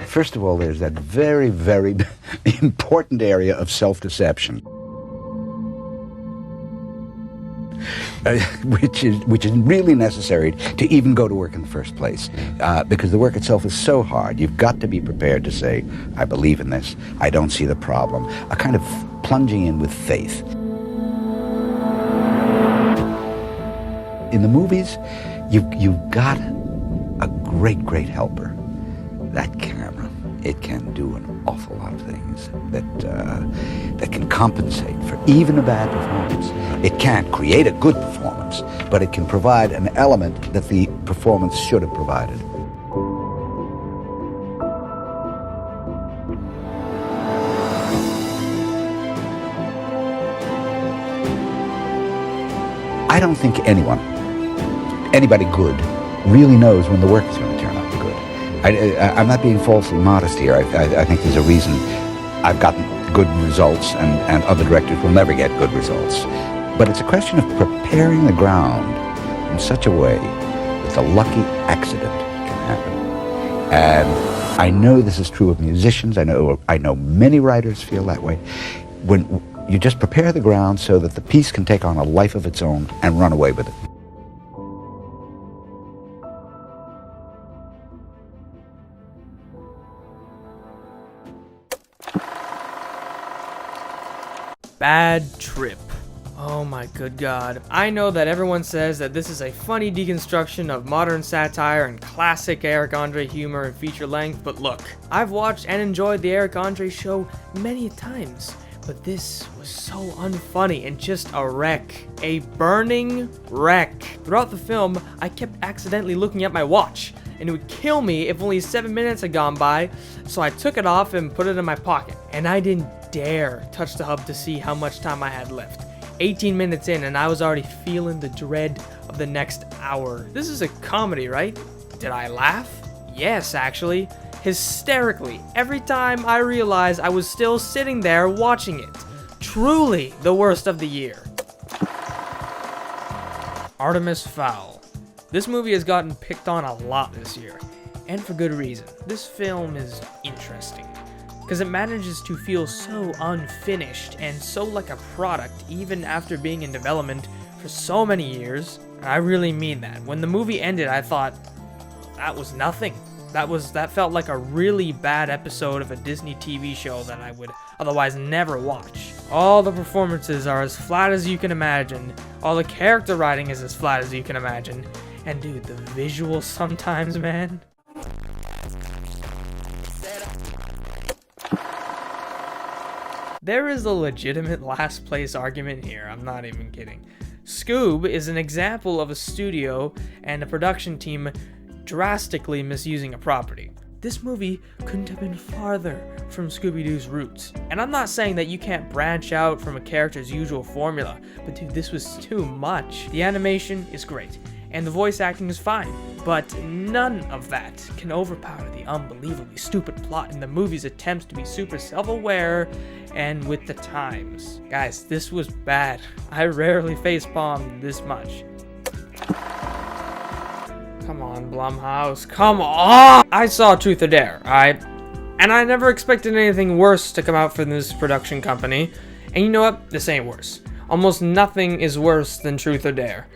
First of all, there's that very, very important area of self-deception, which is really necessary to even go to work in the first place, because the work itself is so hard. You've got to be prepared to say, I believe in this, I don't see the problem, a kind of plunging in with faith. In the movies, you've got a great, great helper. That camera, it can do an awful lot of things that can compensate for even a bad performance. It can't create a good performance, but it can provide an element that the performance should have provided. I don't think anybody good really knows when the work is going to turn out good. I'm not being falsely modest here. I think there's a reason I've gotten good results and other directors will never get good results. But it's a question of preparing the ground in such a way that the lucky accident can happen. And I know this is true of musicians. I know many writers feel that way. When you just prepare the ground so that the piece can take on a life of its own and run away with it. Bad trip. Oh my good god. I know that everyone says that this is a funny deconstruction of modern satire and classic Eric Andre humor in feature length, but look, I've watched and enjoyed the Eric Andre show many times, but this was so unfunny and just a wreck. A burning wreck. Throughout the film, I kept accidentally looking at my watch, and it would kill me if only 7 minutes had gone by, so I took it off and put it in my pocket, and I didn't dare touch the hub to see how much time I had left. 18 minutes in and I was already feeling the dread of the next hour. This is a comedy, right? Did I laugh? Yes, actually. Hysterically, every time I realized I was still sitting there watching it. Truly the worst of the year. Artemis Fowl. This movie has gotten picked on a lot this year, and for good reason. This film is interesting, because it manages to feel so unfinished and so like a product even after being in development for so many years. And I really mean that. When the movie ended, I thought, that was nothing. That felt like a really bad episode of a Disney TV show that I would otherwise never watch. All the performances are as flat as you can imagine. All the character writing is as flat as you can imagine. And dude, the visuals sometimes, man. There is a legitimate last place argument here, I'm not even kidding. Scoob is an example of a studio and a production team drastically misusing a property. This movie couldn't have been farther from Scooby-Doo's roots. And I'm not saying that you can't branch out from a character's usual formula, but dude, this was too much. The animation is great, and the voice acting is fine, but none of that can overpower the unbelievably stupid plot in the movie's attempts to be super self-aware and with the times. Guys, this was bad. I rarely facepalmed this much. Come on, Blumhouse, come on! I saw Truth or Dare, and I never expected anything worse to come out from this production company. And you know what? This ain't worse. Almost nothing is worse than Truth or Dare.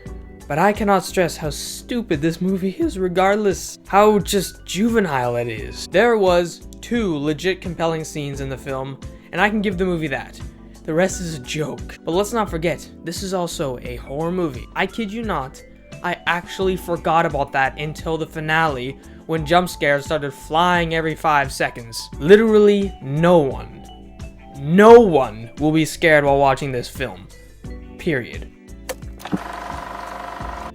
But I cannot stress how stupid this movie is regardless. How just juvenile it is. There was 2 legit compelling scenes in the film, and I can give the movie that. The rest is a joke. But let's not forget, this is also a horror movie. I kid you not, I actually forgot about that until the finale, when jump scares started flying every 5 seconds. Literally no one will be scared while watching this film. Period.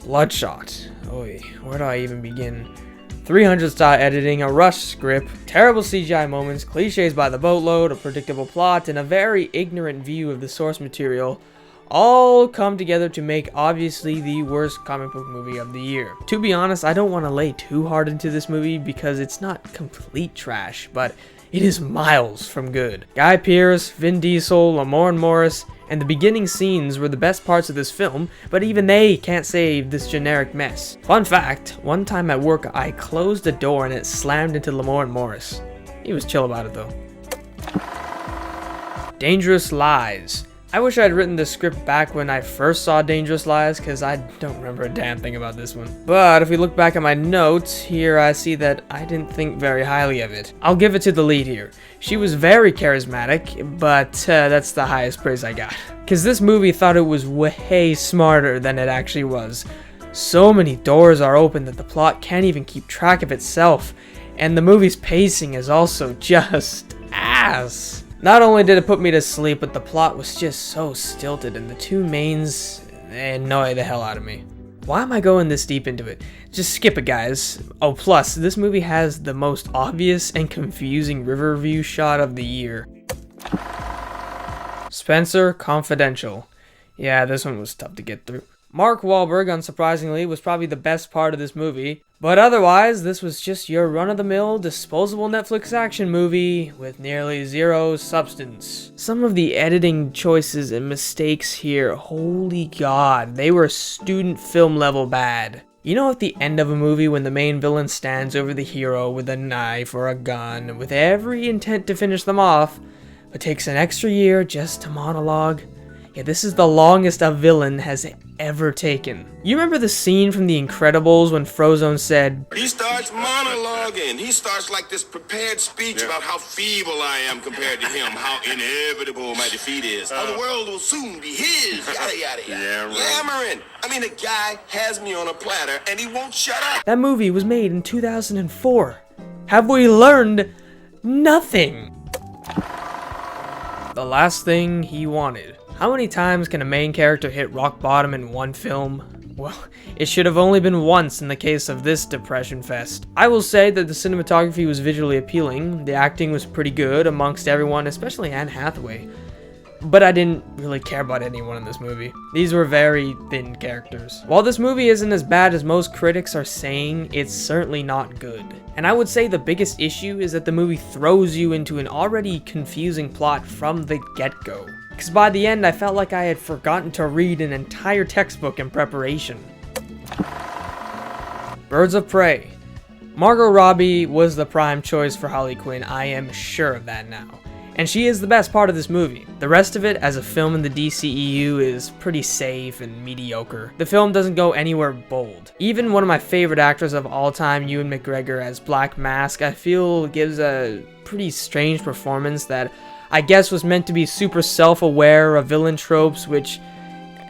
Bloodshot. Oy, where do I even begin? 300-star editing, a rushed script, terrible CGI moments, cliches by the boatload, a predictable plot, and a very ignorant view of the source material all come together to make obviously the worst comic book movie of the year. To be honest, I don't want to lay too hard into this movie because it's not complete trash, but it is miles from good. Guy Pearce, Vin Diesel, Lamorne Morris, and the beginning scenes were the best parts of this film, but even they can't save this generic mess. Fun fact, one time at work I closed the door and it slammed into Lamorne Morris. He was chill about it though. Dangerous Lies. I wish I had written the script back when I first saw Dangerous Lies, because I don't remember a damn thing about this one. But if we look back at my notes, here I see that I didn't think very highly of it. I'll give it to the lead here. She was very charismatic, but that's the highest praise I got. Because this movie thought it was way smarter than it actually was. So many doors are open that the plot can't even keep track of itself, and the movie's pacing is also just ass. Not only did it put me to sleep, but the plot was just so stilted, and the two mains annoy the hell out of me. Why am I going this deep into it? Just skip it, guys. Oh, plus, this movie has the most obvious and confusing river view shot of the year. Spencer Confidential. Yeah, this one was tough to get through. Mark Wahlberg, unsurprisingly, was probably the best part of this movie, but otherwise, this was just your run-of-the-mill, disposable Netflix action movie with nearly zero substance. Some of the editing choices and mistakes here, holy god, they were student film level bad. You know, at the end of a movie when the main villain stands over the hero with a knife or a gun, with every intent to finish them off, but takes an extra year just to monologue? Yeah, this is the longest a villain has ever taken. You remember the scene from The Incredibles when Frozone said, He starts monologuing. He starts like this prepared speech about how feeble I am compared to him, how inevitable my defeat is, how the world will soon be his, yada yada yada. Yammering. I mean, the guy has me on a platter and he won't shut up. That movie was made in 2004. Have we learned nothing? The last thing he wanted. How many times can a main character hit rock bottom in one film? Well, it should have only been once in the case of this depression fest. I will say that the cinematography was visually appealing, the acting was pretty good amongst everyone, especially Anne Hathaway. But I didn't really care about anyone in this movie. These were very thin characters. While this movie isn't as bad as most critics are saying, it's certainly not good. And I would say the biggest issue is that the movie throws you into an already confusing plot from the get-go. Because by the end, I felt like I had forgotten to read an entire textbook in preparation. Birds of Prey. Margot Robbie was the prime choice for Harley Quinn, I am sure of that now. And she is the best part of this movie. The rest of it, as a film in the DCEU, is pretty safe and mediocre. The film doesn't go anywhere bold. Even one of my favorite actors of all time, Ewan McGregor as Black Mask, I feel gives a pretty strange performance that I guess was meant to be super self-aware of villain tropes, which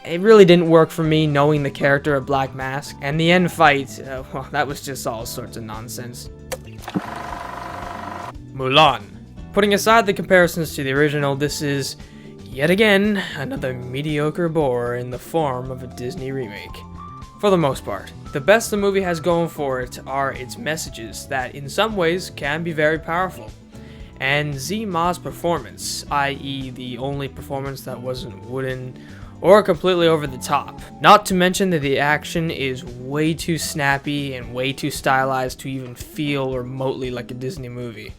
it really didn't work for me knowing the character of Black Mask. And the end fight, well, that was just all sorts of nonsense. Mulan. Putting aside the comparisons to the original, this is, yet again, another mediocre bore in the form of a Disney remake. For the most part. The best the movie has going for it are its messages that in some ways can be very powerful. And Z Ma's performance, i.e. the only performance that wasn't wooden or completely over the top. Not to mention that the action is way too snappy and way too stylized to even feel remotely like a Disney movie.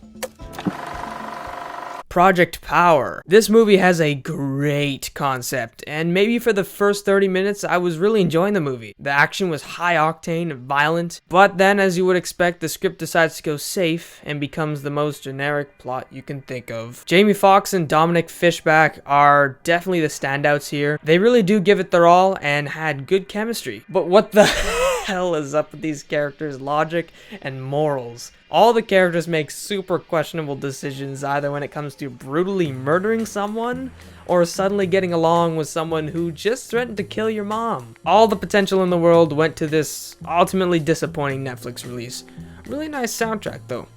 Project Power. This movie has a great concept, and maybe for the first 30 minutes I was really enjoying the movie. The action was high octane and violent, but then as you would expect, the script decides to go safe and becomes the most generic plot you can think of. Jamie Foxx and Dominic Fishback are definitely the standouts here. They really do give it their all and had good chemistry. But what the hell is up with these characters' logic and morals? All the characters make super questionable decisions either when it comes to brutally murdering someone or suddenly getting along with someone who just threatened to kill your mom. All the potential in the world went to this ultimately disappointing Netflix release. Really nice soundtrack though.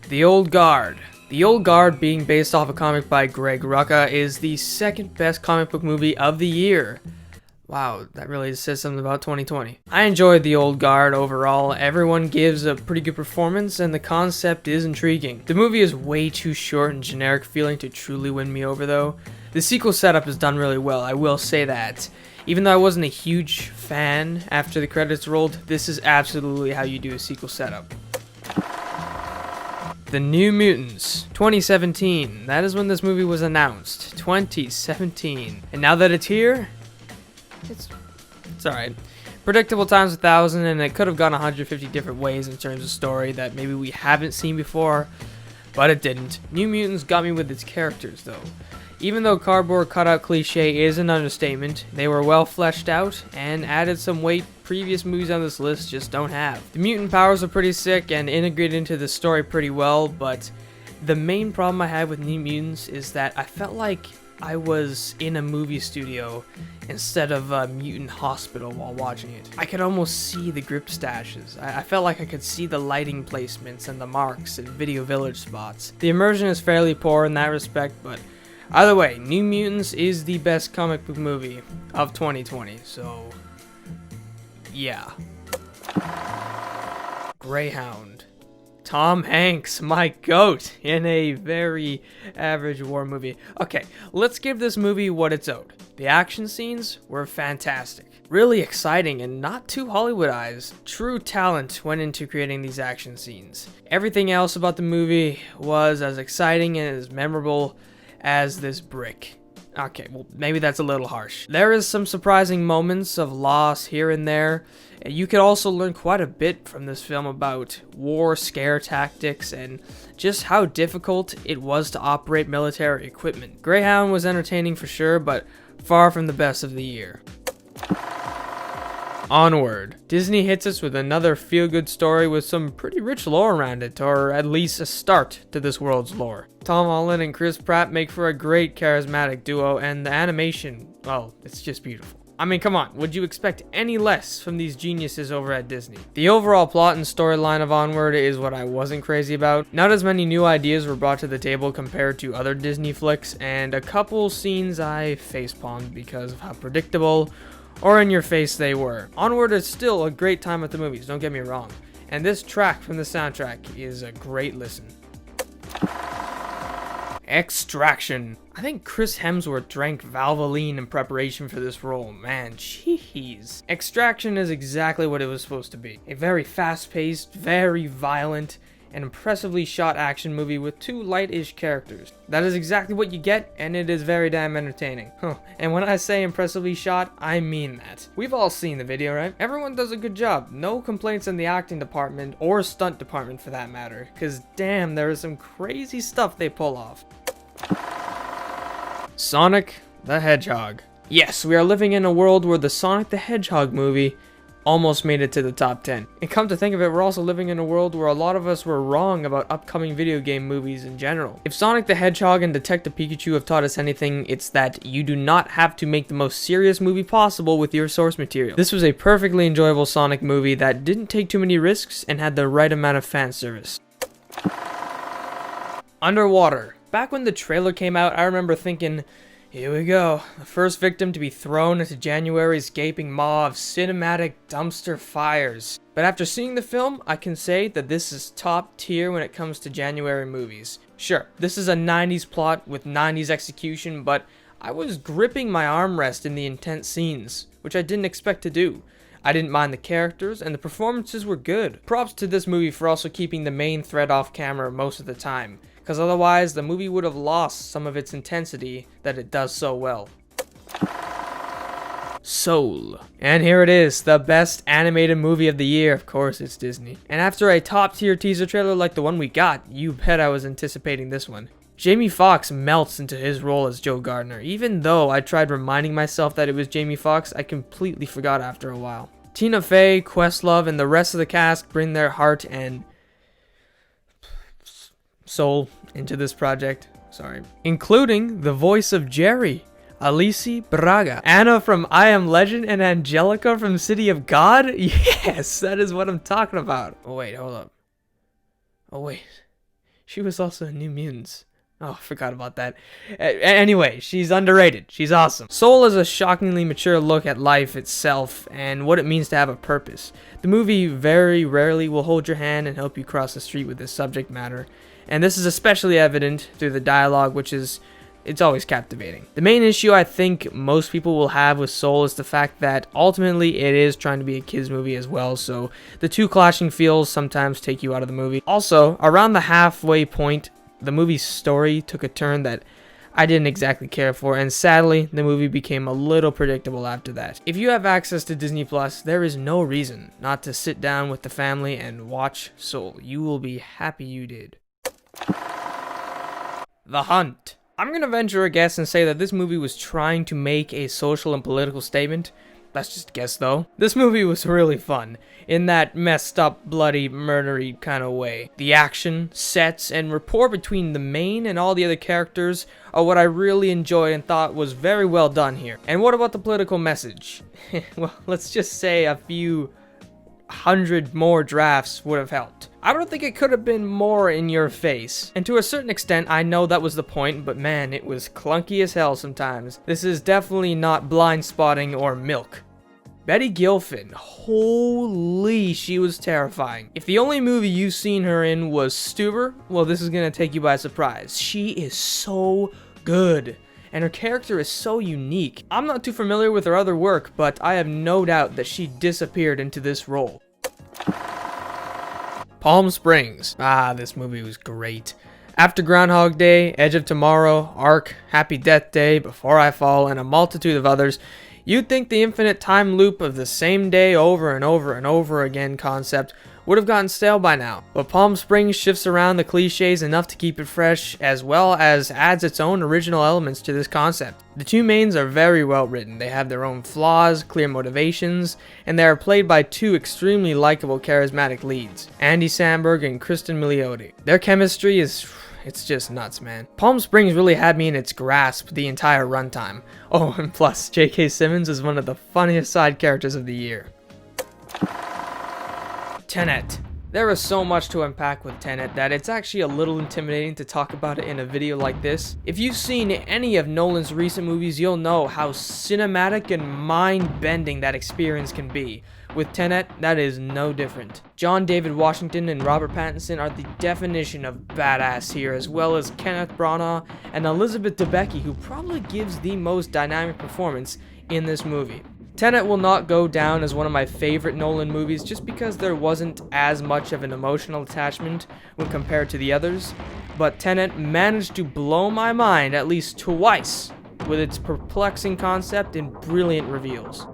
The Old Guard. The Old Guard, being based off a comic by Greg Rucka, is the second best comic book movie of the year. Wow, that really says something about 2020. I enjoyed The Old Guard overall. Everyone gives a pretty good performance and the concept is intriguing. The movie is way too short and generic feeling to truly win me over though. The sequel setup is done really well, I will say that. Even though I wasn't a huge fan after the credits rolled, this is absolutely how you do a sequel setup. The New Mutants, 2017. That is when this movie was announced. 2017. And now that it's here, it's alright. Predictable times 1,000, and it could have gone 150 different ways in terms of story that maybe we haven't seen before, but it didn't. New Mutants got me with its characters, though. Even though cardboard cutout cliche is an understatement, they were well fleshed out and added some weight previous movies on this list just don't have. The mutant powers are pretty sick and integrated into the story pretty well, but the main problem I had with New Mutants is that I felt like I was in a movie studio instead of a mutant hospital while watching it. I could almost see the grip stashes. I felt like I could see the lighting placements and the marks and Video Village spots. The immersion is fairly poor in that respect, but either way, New Mutants is the best comic book movie of 2020, so yeah. Greyhound. Tom Hanks, my goat, in a very average war movie. Okay, let's give this movie what it's owed. The action scenes were fantastic. Really exciting and not too Hollywoodized. True talent went into creating these action scenes. Everything else about the movie was as exciting and as memorable as this brick. Okay, well, maybe that's a little harsh. There is some surprising moments of loss here and there. You could also learn quite a bit from this film about war scare tactics and just how difficult it was to operate military equipment. Greyhound was entertaining for sure, but far from the best of the year. Onward. Disney hits us with another feel-good story with some pretty rich lore around it, or at least a start to this world's lore. Tom Holland and Chris Pratt make for a great charismatic duo, and the animation, well, it's just beautiful. I mean, come on, would you expect any less from these geniuses over at Disney? The overall plot and storyline of Onward is what I wasn't crazy about. Not as many new ideas were brought to the table compared to other Disney flicks, and a couple scenes I facepalmed because of how predictable or in your face they were. Onward is still a great time at the movies, don't get me wrong. And this track from the soundtrack is a great listen. Extraction. I think Chris Hemsworth drank Valvoline in preparation for this role. Man, jeez. Extraction is exactly what it was supposed to be. A very fast-paced, very violent, and impressively shot action movie with two light-ish characters. That is exactly what you get, and it is very damn entertaining. And when I say impressively shot, I mean that. We've all seen the video, right? Everyone does a good job. No complaints in the acting department, or stunt department for that matter, because damn, there is some crazy stuff they pull off. Sonic the Hedgehog. Yes, we are living in a world where the Sonic the Hedgehog movie almost made it to the top 10. And come to think of it, we're also living in a world where a lot of us were wrong about upcoming video game movies in general. If Sonic the Hedgehog and Detective Pikachu have taught us anything, it's that you do not have to make the most serious movie possible with your source material. This was a perfectly enjoyable Sonic movie that didn't take too many risks and had the right amount of fan service. Underwater. Back when the trailer came out, I remember thinking, here we go, the first victim to be thrown into January's gaping maw of cinematic dumpster fires. But after seeing the film, I can say that this is top tier when it comes to January movies. Sure, this is a 90s plot with 90s execution, but I was gripping my armrest in the intense scenes, which I didn't expect to do. I didn't mind the characters, and the performances were good. Props to this movie for also keeping the main thread off camera most of the time, because otherwise the movie would have lost some of its intensity that it does so well. Soul. And here it is, the best animated movie of the year. Of course, it's Disney. And after a top tier teaser trailer like the one we got, you bet I was anticipating this one. Jamie Foxx melts into his role as Joe Gardner. Even though I tried reminding myself that it was Jamie Foxx, I completely forgot after a while. Tina Fey, Questlove, and the rest of the cast bring their heart and soul into this project. Including the voice of Jerry, Alicia Braga, Anna from I Am Legend, and Angelica from City of God. Yes, that is what I'm talking about. Oh wait, hold up. Oh wait, she was also in New Mutants. Oh, I forgot about that. Anyway, she's underrated. She's awesome. Soul is a shockingly mature look at life itself and what it means to have a purpose. The movie very rarely will hold your hand and help you cross the street with this subject matter. And this is especially evident through the dialogue, which is, it's always captivating. The main issue I think most people will have with Soul is the fact that ultimately it is trying to be a kids movie as well, so the two clashing feels sometimes take you out of the movie. Also, around the halfway point, the movie's story took a turn that I didn't exactly care for, and sadly, the movie became a little predictable after that. If you have access to Disney Plus, there is no reason not to sit down with the family and watch Soul. You will be happy you did. The Hunt. I'm gonna venture a guess and say that this movie was trying to make a social and political statement. That's just a guess though. This movie was really fun, in that messed up, bloody, murdery kind of way. The action, sets, and rapport between the main and all the other characters are what I really enjoyed and thought was very well done here. And what about the political message? Well, let's just say a few hundred more drafts would have helped. I don't think it could have been more in your face. And to a certain extent, I know that was the point, but man, it was clunky as hell sometimes. This is definitely not Blind Spotting or Milk. Betty Gilpin, holy, she was terrifying. If the only movie you've seen her in was Stuber, well, this is gonna take you by surprise. She is so good, and her character is so unique. I'm not too familiar with her other work, but I have no doubt that she disappeared into this role. Palm Springs. This movie was great. After Groundhog Day, Edge of Tomorrow, Ark, Happy Death Day, Before I Fall, and a multitude of others, you'd think the infinite time loop of the same day over and over and over again concept would have gotten stale by now. But Palm Springs shifts around the cliches enough to keep it fresh, as well as adds its own original elements to this concept. The two mains are very well written. They have their own flaws, clear motivations, and they are played by two extremely likable, charismatic leads, Andy Samberg and Kristen Milioti. Their chemistry it's just nuts, man. Palm Springs really had me in its grasp the entire runtime. Oh, and plus, J.K. Simmons is one of the funniest side characters of the year. Tenet. There is so much to unpack with Tenet that it's actually a little intimidating to talk about it in a video like this. If you've seen any of Nolan's recent movies, you'll know how cinematic and mind-bending that experience can be. With Tenet, that is no different. John David Washington and Robert Pattinson are the definition of badass here, as well as Kenneth Branagh and Elizabeth Debicki, who probably gives the most dynamic performance in this movie. Tenet will not go down as one of my favorite Nolan movies just because there wasn't as much of an emotional attachment when compared to the others, but Tenet managed to blow my mind at least twice with its perplexing concept and brilliant reveals.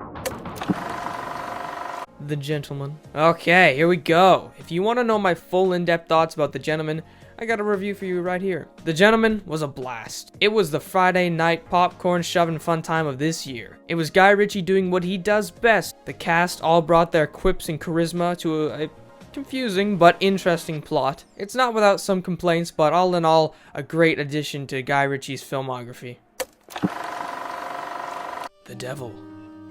The Gentleman. Okay, here we go. If you want to know my full in-depth thoughts about The Gentleman, I got a review for you right here. The Gentleman was a blast. It was the Friday night popcorn shoving fun time of this year. It was Guy Ritchie doing what he does best. The cast all brought their quips and charisma to a confusing but interesting plot. It's not without some complaints, but all in all, a great addition to Guy Ritchie's filmography. The Devil.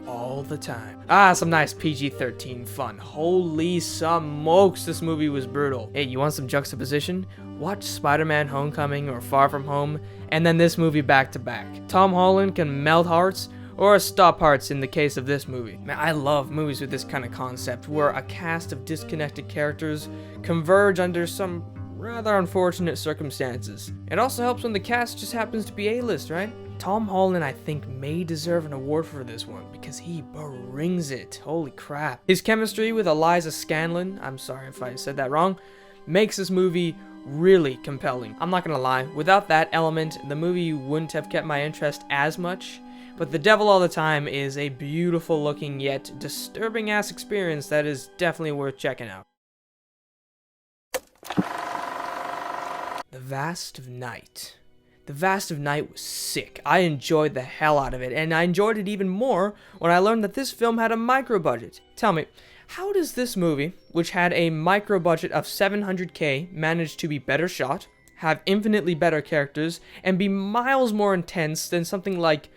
All the time. Some nice PG-13 fun. Holy smokes, this movie was brutal. Hey, you want some juxtaposition? Watch Spider-Man Homecoming or Far From Home, and then this movie back to back. Tom Holland can melt hearts, or stop hearts in the case of this movie. Man, I love movies with this kind of concept, where a cast of disconnected characters converge under some rather unfortunate circumstances. It also helps when the cast just happens to be A-list, right? Tom Holland, I think, may deserve an award for this one because he brings it. Holy crap. His chemistry with Eliza Scanlon, I'm sorry if I said that wrong, makes this movie really compelling. I'm not gonna lie, without that element, the movie wouldn't have kept my interest as much, but The Devil All the Time is a beautiful looking yet disturbing ass experience that is definitely worth checking out. The Vast of Night. The Vast of Night was sick. I enjoyed the hell out of it, and I enjoyed it even more when I learned that this film had a micro budget. Tell me, how does this movie, which had a micro budget of $700K, manage to be better shot, have infinitely better characters, and be miles more intense than something like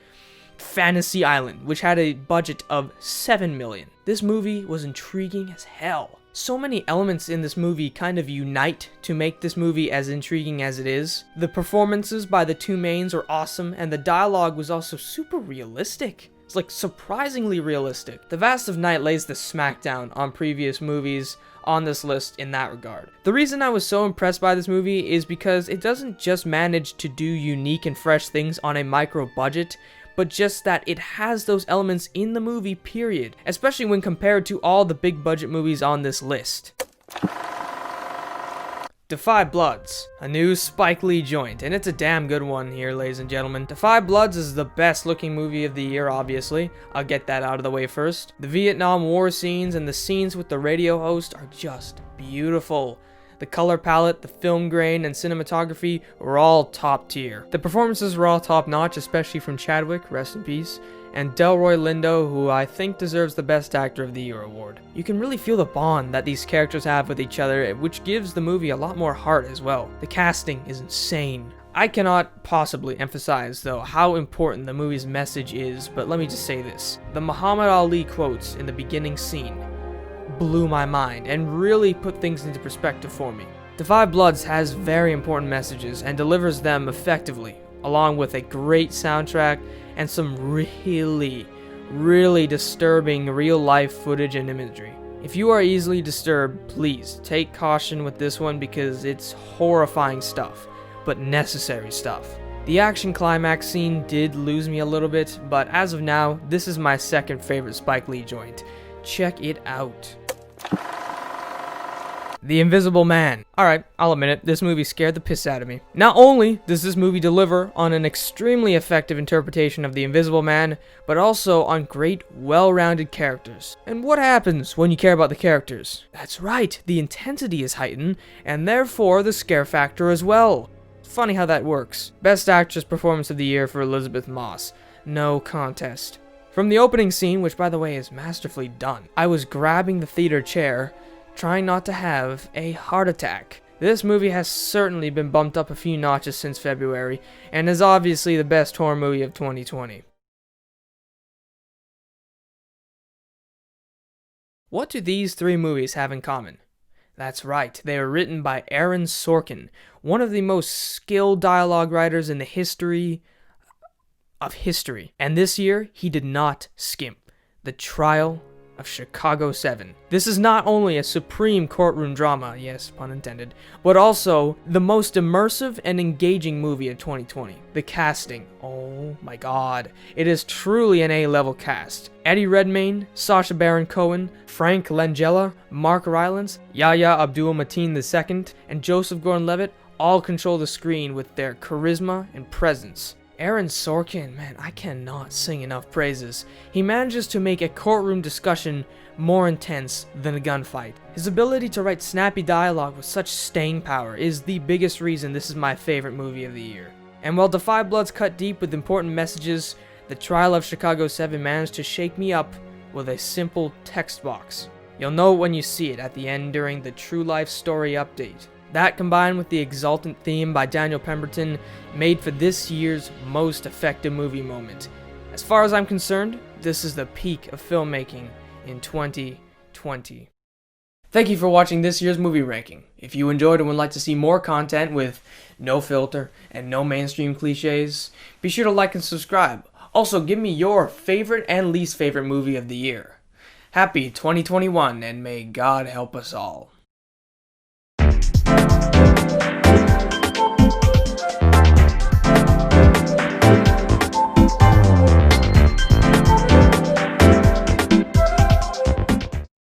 Fantasy Island, which had a budget of $7 million? This movie was intriguing as hell. So many elements in this movie kind of unite to make this movie as intriguing as it is. The performances by the two mains were awesome, and the dialogue was also super realistic. It's like surprisingly realistic. The Vast of Night lays the smackdown on previous movies on this list in that regard. The reason I was so impressed by this movie is because it doesn't just manage to do unique and fresh things on a micro budget, but just that it has those elements in the movie, period, especially when compared to all the big budget movies on this list. Defy Bloods, a new Spike Lee joint, and it's a damn good one here, ladies and gentlemen. Defy Bloods is the best looking movie of the year, obviously. I'll get that out of the way first. The Vietnam War scenes and the scenes with the radio host are just beautiful. The color palette, the film grain, and cinematography were all top tier. The performances were all top notch, especially from Chadwick, rest in peace, and Delroy Lindo, who I think deserves the Best Actor of the Year award. You can really feel the bond that these characters have with each other, which gives the movie a lot more heart as well. The casting is insane. I cannot possibly emphasize, though, how important the movie's message is, but let me just say this. The Muhammad Ali quotes in the beginning scene blew my mind and really put things into perspective for me. Defy Bloods has very important messages and delivers them effectively, along with a great soundtrack and some really disturbing real-life footage and imagery. If you are easily disturbed, please take caution with this one because it's horrifying stuff, but necessary stuff. The action climax scene did lose me a little bit, but as of now, this is my second favorite Spike Lee joint. Check it out. The Invisible Man. Alright, I'll admit it, this movie scared the piss out of me. Not only does this movie deliver on an extremely effective interpretation of the Invisible Man, but also on great, well-rounded characters. And what happens when you care about the characters? That's right, the intensity is heightened, and therefore the scare factor as well. Funny how that works. Best Actress Performance of the Year for Elizabeth Moss. No contest. From the opening scene, which by the way is masterfully done, I was grabbing the theater chair, trying not to have a heart attack. This movie has certainly been bumped up a few notches since February, and is obviously the best horror movie of 2020. What do these three movies have in common? That's right, they are written by Aaron Sorkin, one of the most skilled dialogue writers in the history of history. And this year, he did not skimp. The Trial of Chicago 7. This is not only a supreme courtroom drama, yes, pun intended, but also the most immersive and engaging movie of 2020. The casting, oh my god, it is truly an A-level cast. Eddie Redmayne, Sacha Baron Cohen, Frank Langella, Mark Rylance, Yahya Abdul-Mateen II, and Joseph Gordon-Levitt all control the screen with their charisma and presence. Aaron Sorkin, man, I cannot sing enough praises. He manages to make a courtroom discussion more intense than a gunfight. His ability to write snappy dialogue with such staying power is the biggest reason this is my favorite movie of the year. And while Defy Bloods cut deep with important messages, The Trial of Chicago 7 managed to shake me up with a simple text box. You'll know it when you see it at the end during the True Life Story update. That, combined with the exultant theme by Daniel Pemberton, made for this year's most effective movie moment. As far as I'm concerned, this is the peak of filmmaking in 2020. Thank you for watching this year's movie ranking. If you enjoyed and would like to see more content with no filter and no mainstream cliches, be sure to like and subscribe. Also, give me your favorite and least favorite movie of the year. Happy 2021, and may God help us all.